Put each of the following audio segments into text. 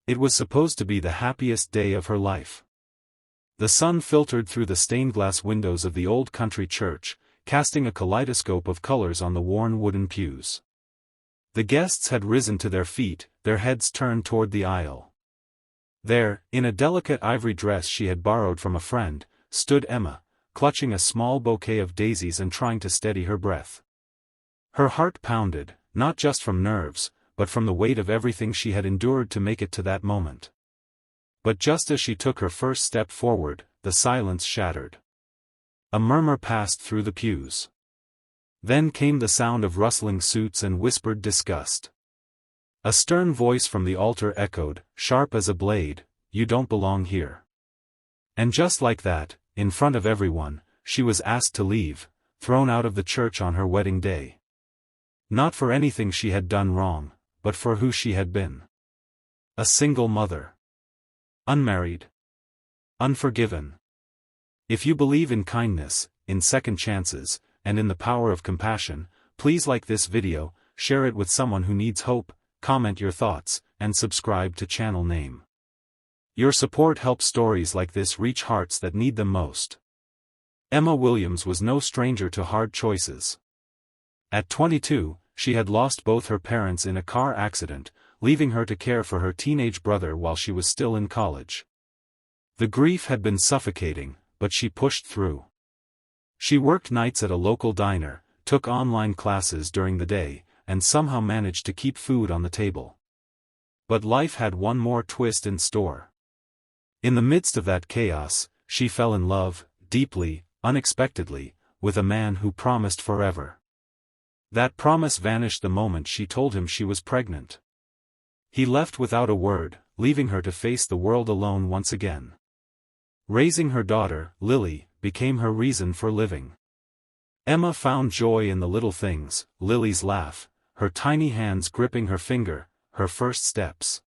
It was supposed to be the happiest day of her life. The sun filtered through the stained glass windows of the old country church, casting a kaleidoscope of colors on the worn wooden pews. The guests had risen to their feet, their heads turned toward the aisle. There, in a delicate ivory dress she had borrowed from a friend, stood Emma, clutching a small bouquet of daisies and trying to steady her breath. Her heart pounded, not just from nerves, but from the weight of everything she had endured to make it to that moment. But just as she took her first step forward, the silence shattered. A murmur passed through the pews. Then came the sound of rustling suits and whispered disgust. A stern voice from the altar echoed, sharp as a blade, "You don't belong here." And just like that, in front of everyone, she was asked to leave, thrown out of the church on her wedding day. Not for anything she had done wrong, but for who she had been. A single mother. Unmarried. Unforgiven. If you believe in kindness, in second chances, and in the power of compassion, please like this video, share it with someone who needs hope, comment your thoughts, and subscribe to channel name. Your support helps stories like this reach hearts that need them most. Emma Williams was no stranger to hard choices. At 22, she had lost both her parents in a car accident, leaving her to care for her teenage brother while she was still in college. The grief had been suffocating, but she pushed through. She worked nights at a local diner, took online classes during the day, and somehow managed to keep food on the table. But life had one more twist in store. In the midst of that chaos, she fell in love, deeply, unexpectedly, with a man who promised forever. That promise vanished the moment she told him she was pregnant. He left without a word, leaving her to face the world alone once again. Raising her daughter, Lily, became her reason for living. Emma found joy in the little things, Lily's laugh, her tiny hands gripping her finger, her first steps.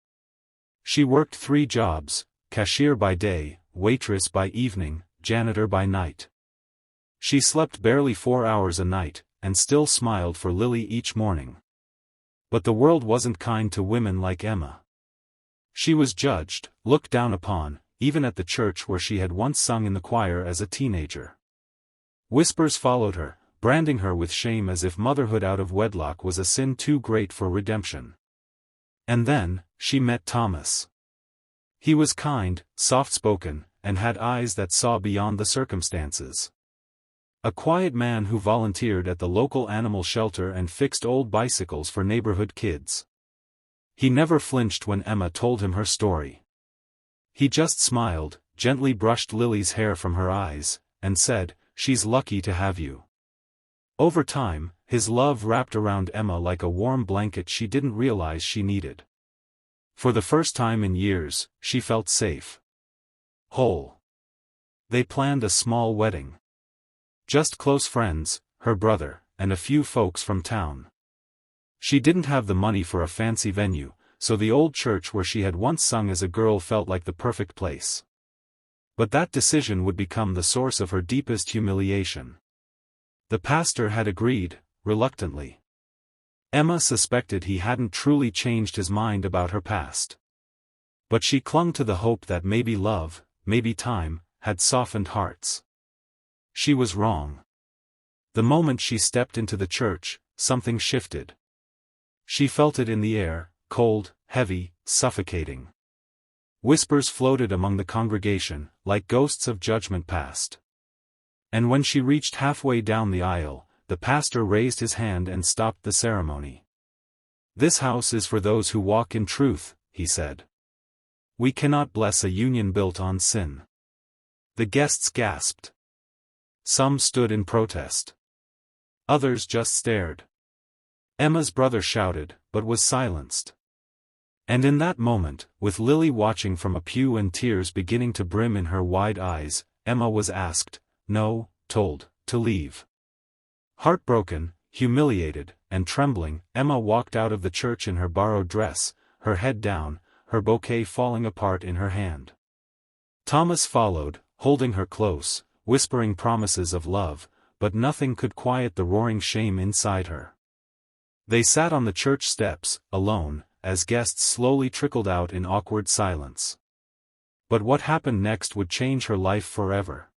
She worked 3 jobs, cashier by day, waitress by evening, janitor by night. She slept barely 4 hours a night, and still smiled for Lily each morning. But the world wasn't kind to women like Emma. She was judged, looked down upon, even at the church where she had once sung in the choir as a teenager. Whispers followed her, branding her with shame as if motherhood out of wedlock was a sin too great for redemption. And then, she met Thomas. He was kind, soft-spoken, and had eyes that saw beyond the circumstances. A quiet man who volunteered at the local animal shelter and fixed old bicycles for neighborhood kids. He never flinched when Emma told him her story. He just smiled, gently brushed Lily's hair from her eyes, and said, "She's lucky to have you." Over time, his love wrapped around Emma like a warm blanket she didn't realize she needed. For the first time in years, she felt safe. Whole. They planned a small wedding. Just close friends, her brother, and a few folks from town. She didn't have the money for a fancy venue, so the old church where she had once sung as a girl felt like the perfect place. But that decision would become the source of her deepest humiliation. The pastor had agreed, reluctantly. Emma suspected he hadn't truly changed his mind about her past. But she clung to the hope that maybe love, maybe time, had softened hearts. She was wrong. The moment she stepped into the church, something shifted. She felt it in the air, cold, heavy, suffocating. Whispers floated among the congregation, like ghosts of judgment past. And when she reached halfway down the aisle, the pastor raised his hand and stopped the ceremony. "This house is for those who walk in truth," he said. "We cannot bless a union built on sin." The guests gasped. Some stood in protest. Others just stared. Emma's brother shouted, but was silenced. And in that moment, with Lily watching from a pew and tears beginning to brim in her wide eyes, Emma was asked, told, to leave. Heartbroken, humiliated, and trembling, Emma walked out of the church in her borrowed dress, her head down, her bouquet falling apart in her hand. Thomas followed, holding her close, whispering promises of love, but nothing could quiet the roaring shame inside her. They sat on the church steps, alone, as guests slowly trickled out in awkward silence. But what happened next would change her life forever.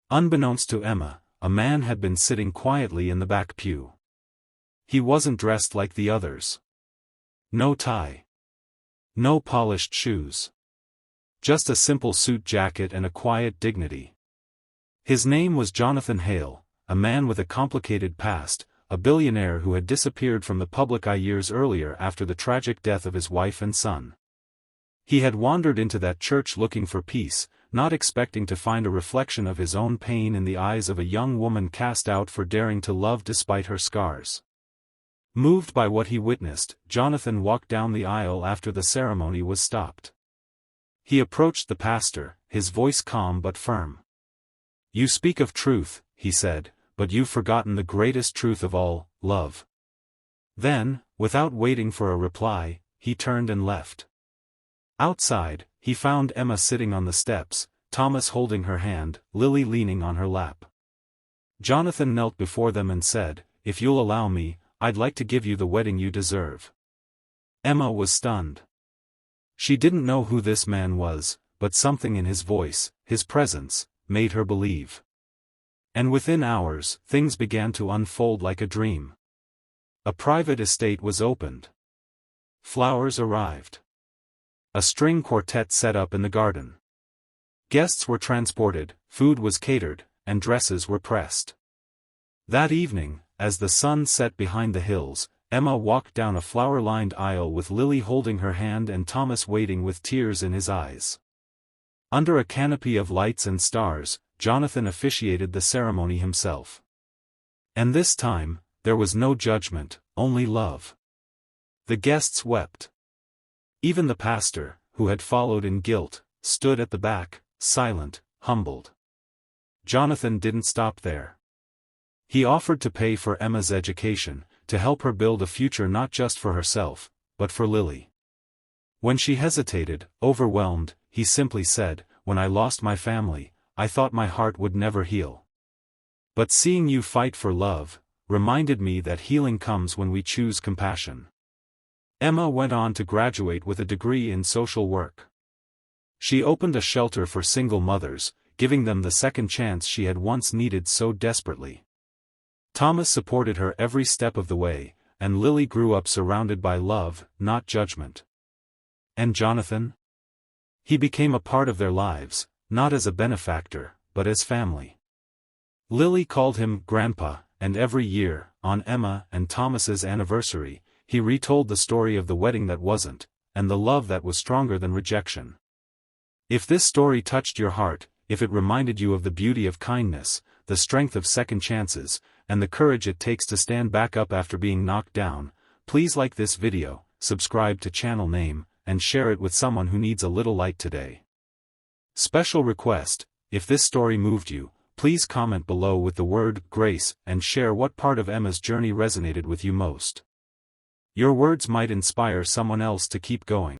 Unbeknownst to Emma, a man had been sitting quietly in the back pew. He wasn't dressed like the others. No tie. No polished shoes. Just a simple suit jacket and a quiet dignity. His name was Jonathan Hale, a man with a complicated past, a billionaire who had disappeared from the public eye years earlier after the tragic death of his wife and son. He had wandered into that church looking for peace, not expecting to find a reflection of his own pain in the eyes of a young woman cast out for daring to love despite her scars. Moved by what he witnessed, Jonathan walked down the aisle after the ceremony was stopped. He approached the pastor, his voice calm but firm. "You speak of truth," he said, "but you've forgotten the greatest truth of all, love." Then, without waiting for a reply, he turned and left. Outside, he found Emma sitting on the steps, Thomas holding her hand, Lily leaning on her lap. Jonathan knelt before them and said, "If you'll allow me, I'd like to give you the wedding you deserve." Emma was stunned. She didn't know who this man was, but something in his voice, his presence, made her believe. And within hours, things began to unfold like a dream. A private estate was opened. Flowers arrived. A string quartet set up in the garden. Guests were transported, food was catered, and dresses were pressed. That evening, as the sun set behind the hills, Emma walked down a flower-lined aisle with Lily holding her hand and Thomas waiting with tears in his eyes. Under a canopy of lights and stars, Jonathan officiated the ceremony himself. And this time, there was no judgment, only love. The guests wept. Even the pastor, who had followed in guilt, stood at the back, silent, humbled. Jonathan didn't stop there. He offered to pay for Emma's education, to help her build a future not just for herself, but for Lily. When she hesitated, overwhelmed, he simply said, "When I lost my family, I thought my heart would never heal. But seeing you fight for love, reminded me that healing comes when we choose compassion." Emma went on to graduate with a degree in social work. She opened a shelter for single mothers, giving them the second chance she had once needed so desperately. Thomas supported her every step of the way, and Lily grew up surrounded by love, not judgment. And Jonathan? He became a part of their lives, not as a benefactor, but as family. Lily called him Grandpa, and every year, on Emma and Thomas's anniversary, he retold the story of the wedding that wasn't, and the love that was stronger than rejection. If this story touched your heart, if it reminded you of the beauty of kindness, the strength of second chances, and the courage it takes to stand back up after being knocked down, please like this video, subscribe to channel name, and share it with someone who needs a little light today. Special request, if this story moved you, please comment below with the word grace and share what part of Emma's journey resonated with you most. Your words might inspire someone else to keep going.